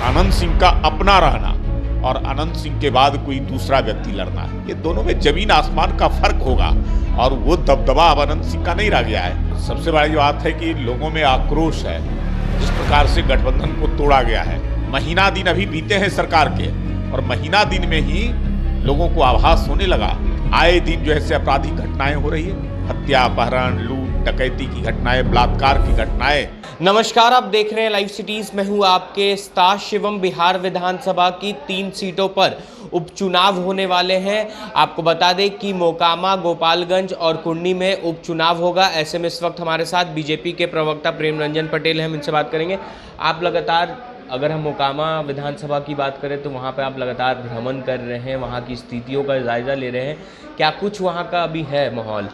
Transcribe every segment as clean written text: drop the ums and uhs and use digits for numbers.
अनंत सिंह का अपना रहना और अनंत सिंह के बाद कोई दूसरा व्यक्ति लड़ना, ये दोनों में जमीन आसमान का फर्क होगा और वो दबदबा अब अनंत सिंह का नहीं रह गया है। सबसे बड़ी बात है कि लोगों में आक्रोश है जिस प्रकार से गठबंधन को तोड़ा गया है। महीना दिन अभी बीते हैं सरकार के और महीना दिन में ही लोगों को आभास होने लगा। आए दिन जो है आपराधिक घटनाएं हो रही है, हत्या, अपहरण, लूट, डकैती की घटनाएं, बलात्कार की घटनाएं। नमस्कार, आप देख रहे हैं लाइव सिटीज। मैं हूं आपके स्टार शिवम। बिहार विधानसभा की 3 सीटों पर उपचुनाव होने वाले हैं। आपको बता दें कि मोकामा, गोपालगंज और कुंडी में उपचुनाव होगा। ऐसे में इस वक्त हमारे साथ बीजेपी के प्रवक्ता प्रेम रंजन पटेल हैं, हम इनसे बात करेंगे। आप लगातार, अगर हम मोकामा विधानसभा की बात करें तो वहाँ पर आप लगातार भ्रमण कर रहे हैं, वहाँ की स्थितियों का जायजा ले रहे हैं। क्या कुछ वहाँ का अभी है माहौल?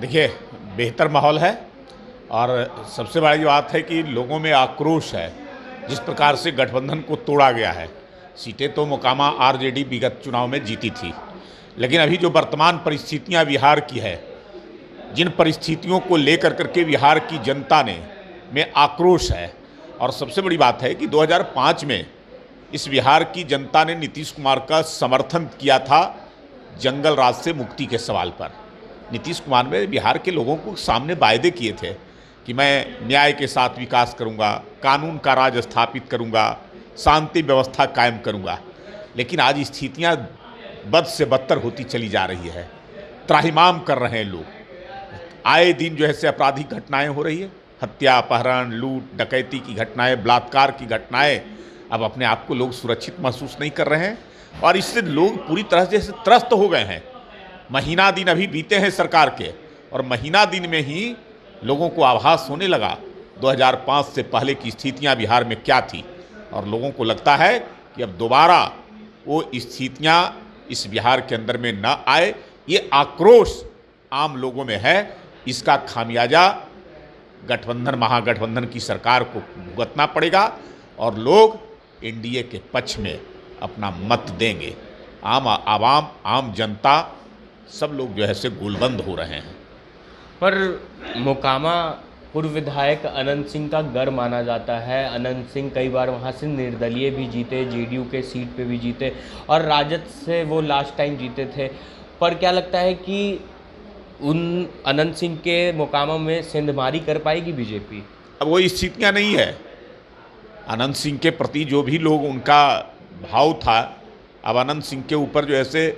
देखिए, बेहतर माहौल है और सबसे बड़ी बात है कि लोगों में आक्रोश है जिस प्रकार से गठबंधन को तोड़ा गया है। सीटें तो मोकामा आरजेडी विगत चुनाव में जीती थी, लेकिन अभी जो वर्तमान परिस्थितियां बिहार की है, जिन परिस्थितियों को लेकर करके बिहार की जनता में आक्रोश है। और सबसे बड़ी बात है कि 2005 में इस बिहार की जनता ने नीतीश कुमार का समर्थन किया था जंगल राज से मुक्ति के सवाल पर। नीतीश कुमार ने बिहार के लोगों को सामने वायदे किए थे कि मैं न्याय के साथ विकास करूंगा, कानून का राज स्थापित करूंगा, शांति व्यवस्था कायम करूंगा। लेकिन आज स्थितियां बद से बदतर होती चली जा रही है। त्राहिमाम कर रहे हैं लोग। आए दिन जो है आपराधिक घटनाएं हो रही है, हत्या, अपहरण, लूट, डकैती की घटनाएं, बलात्कार की घटनाएं। अब अपने आप को लोग सुरक्षित महसूस नहीं कर रहे हैं और इससे लोग पूरी तरह से त्रस्त हो गए हैं। महीना दिन अभी बीते हैं सरकार के और महीना दिन में ही लोगों को आभास होने लगा 2005 से पहले की स्थितियां बिहार में क्या थी। और लोगों को लगता है कि अब दोबारा वो स्थितियां इस बिहार के अंदर में न आए। ये आक्रोश आम लोगों में है। इसका खामियाजा गठबंधन, महागठबंधन की सरकार को भुगतना पड़ेगा और लोग एनडीए के पक्ष में अपना मत देंगे। आम आवाम, आम जनता, सब लोग जो है से गोलबंद हो रहे हैं। पर मोकामा पूर्व विधायक अनंत सिंह का गढ़ माना जाता है। अनंत सिंह कई बार वहाँ से निर्दलीय भी जीते, जेडीयू के सीट पे भी जीते और राजद से वो लास्ट टाइम जीते थे। पर क्या लगता है कि उन अनंत सिंह के मोकामा में सेंधमारी कर पाएगी बीजेपी? अब वो स्थितियाँ नहीं है। अनंत सिंह के प्रति जो भी लोग, उनका भाव था, अब अनंत सिंह के ऊपर जो ऐसे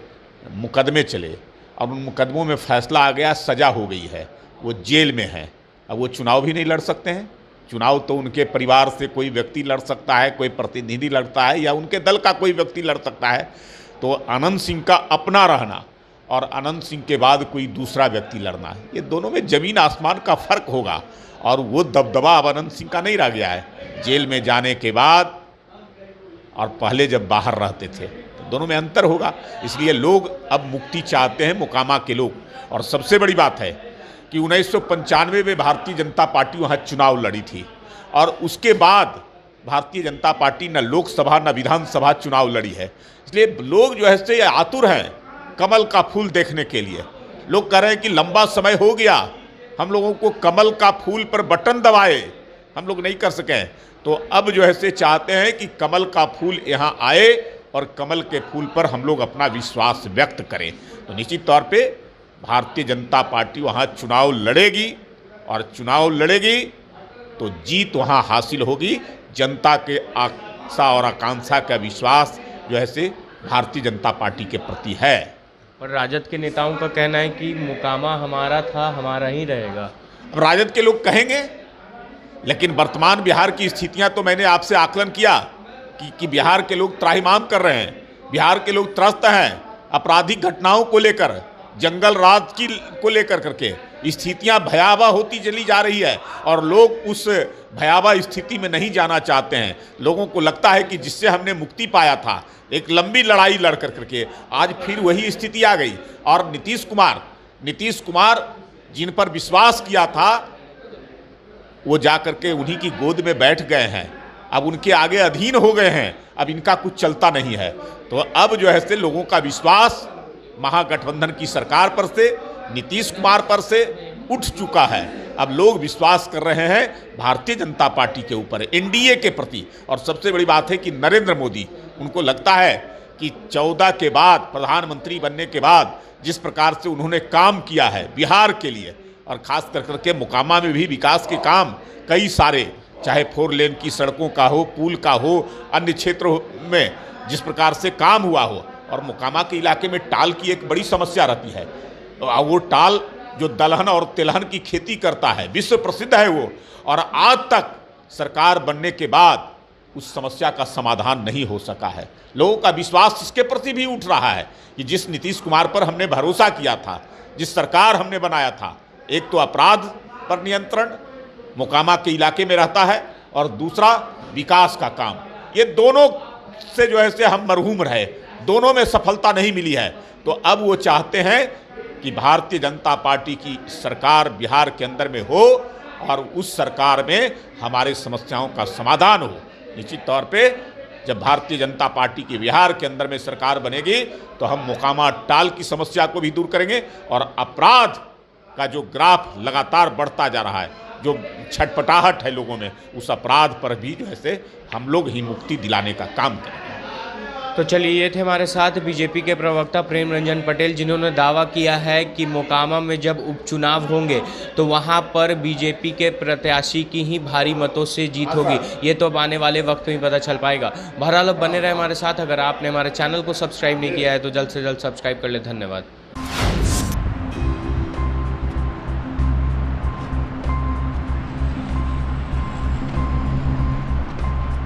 मुकदमे चले और उन मुकदमों में फैसला आ गया, सज़ा हो गई है, वो जेल में है। अब वो चुनाव भी नहीं लड़ सकते हैं। चुनाव तो उनके परिवार से कोई व्यक्ति लड़ सकता है, कोई प्रतिनिधि लड़ता है या उनके दल का कोई व्यक्ति लड़ सकता है। तो अनंत सिंह का अपना रहना और अनंत सिंह के बाद कोई दूसरा व्यक्ति लड़ना, ये दोनों में ज़मीन आसमान का फर्क होगा और वो दबदबा अब अनंत सिंह का नहीं रह गया है। जेल में जाने के बाद और पहले जब बाहर रहते थे, दोनों में अंतर होगा। इसलिए लोग अब मुक्ति चाहते हैं, मोकामा के लोग। और सबसे बड़ी बात है कि 1995 में भारतीय जनता पार्टी वहाँ चुनाव लड़ी थी और उसके बाद भारतीय जनता पार्टी न लोकसभा न विधानसभा चुनाव लड़ी है। इसलिए लोग जो है से आतुर हैं कमल का फूल देखने के लिए। लोग कह रहे हैं कि लंबा समय हो गया, हम लोगों को कमल का फूल पर बटन दबाए हम लोग नहीं कर सके। तो अब जो है से चाहते हैं कि कमल का फूल यहाँ आए और कमल के फूल पर हम लोग अपना विश्वास व्यक्त करें। तो निश्चित तौर पे भारतीय जनता पार्टी वहाँ चुनाव लड़ेगी और चुनाव लड़ेगी तो जीत वहाँ हासिल होगी। जनता के आशा और आकांक्षा का विश्वास जो है से भारतीय जनता पार्टी के प्रति है। और राजद के नेताओं का कहना है कि मोकामा हमारा था, हमारा ही रहेगा। अब राजद के लोग कहेंगे, लेकिन वर्तमान बिहार की स्थितियां तो मैंने आपसे आकलन किया कि बिहार के लोग त्राहिमाम कर रहे हैं। बिहार के लोग त्रस्त हैं आपराधिक घटनाओं को लेकर, जंगल राज की को लेकर करके स्थितियां भयावह होती चली जा रही है और लोग उस भयावह स्थिति में नहीं जाना चाहते हैं। लोगों को लगता है कि जिससे हमने मुक्ति पाया था, एक लंबी लड़ाई लड़ करके आज फिर वही स्थिति आ गई। और नीतीश कुमार जिन पर विश्वास किया था वो जा करके उन्हीं की गोद में बैठ गए हैं, अब उनके आगे अधीन हो गए हैं, अब इनका कुछ चलता नहीं है। तो अब जो है से लोगों का विश्वास महागठबंधन की सरकार पर से, नीतीश कुमार पर से उठ चुका है अब लोग विश्वास कर रहे हैं भारतीय जनता पार्टी के ऊपर, एनडीए के प्रति। और सबसे बड़ी बात है कि नरेंद्र मोदी, उनको लगता है कि 14 के बाद, प्रधानमंत्री बनने के बाद जिस प्रकार से उन्होंने काम किया है बिहार के लिए, और खास कर करके मोकामा में भी विकास के काम कई सारे, चाहे 4 लेन की सड़कों का हो, पुल का हो, अन्य क्षेत्रों में जिस प्रकार से काम हुआ हो, और मोकामा के इलाके में टाल की एक बड़ी समस्या रहती है। वो टाल जो दलहन और तिलहन की खेती करता है, विश्व प्रसिद्ध है वो, और आज तक सरकार बनने के बाद उस समस्या का समाधान नहीं हो सका है। लोगों का विश्वास इसके प्रति भी उठ रहा है कि जिस नीतीश कुमार पर हमने भरोसा किया था, जिस सरकार हमने बनाया था, एक तो अपराध पर नियंत्रण मोकामा के इलाके में रहता है, और दूसरा विकास का काम, ये दोनों से जो है से हम मरहूम रहे, दोनों में सफलता नहीं मिली है। तो अब वो चाहते हैं कि भारतीय जनता पार्टी की सरकार बिहार के अंदर में हो, और उस सरकार में हमारे समस्याओं का समाधान हो। निश्चित तौर पे जब भारतीय जनता पार्टी की बिहार के अंदर में सरकार बनेगी तो हम मोकामा टाल की समस्या को भी दूर करेंगे, और अपराध का जो ग्राफ लगातार बढ़ता जा रहा है, जो छटपटाहट है लोगों में, उस अपराध पर भी जो है से हम लोग ही मुक्ति दिलाने का काम करेंगे। तो चलिए, ये थे हमारे साथ बीजेपी के प्रवक्ता प्रेम रंजन पटेल, जिन्होंने दावा किया है कि मोकामा में जब उपचुनाव होंगे तो वहां पर बीजेपी के प्रत्याशी की ही भारी मतों से जीत होगी। ये तो अब आने वाले वक्त में ही पता चल पाएगा। बहरहाल अब बने रहे हमारे साथ। अगर आपने हमारे चैनल को सब्सक्राइब नहीं किया है तो जल्द से जल्द सब्सक्राइब कर ले। धन्यवाद।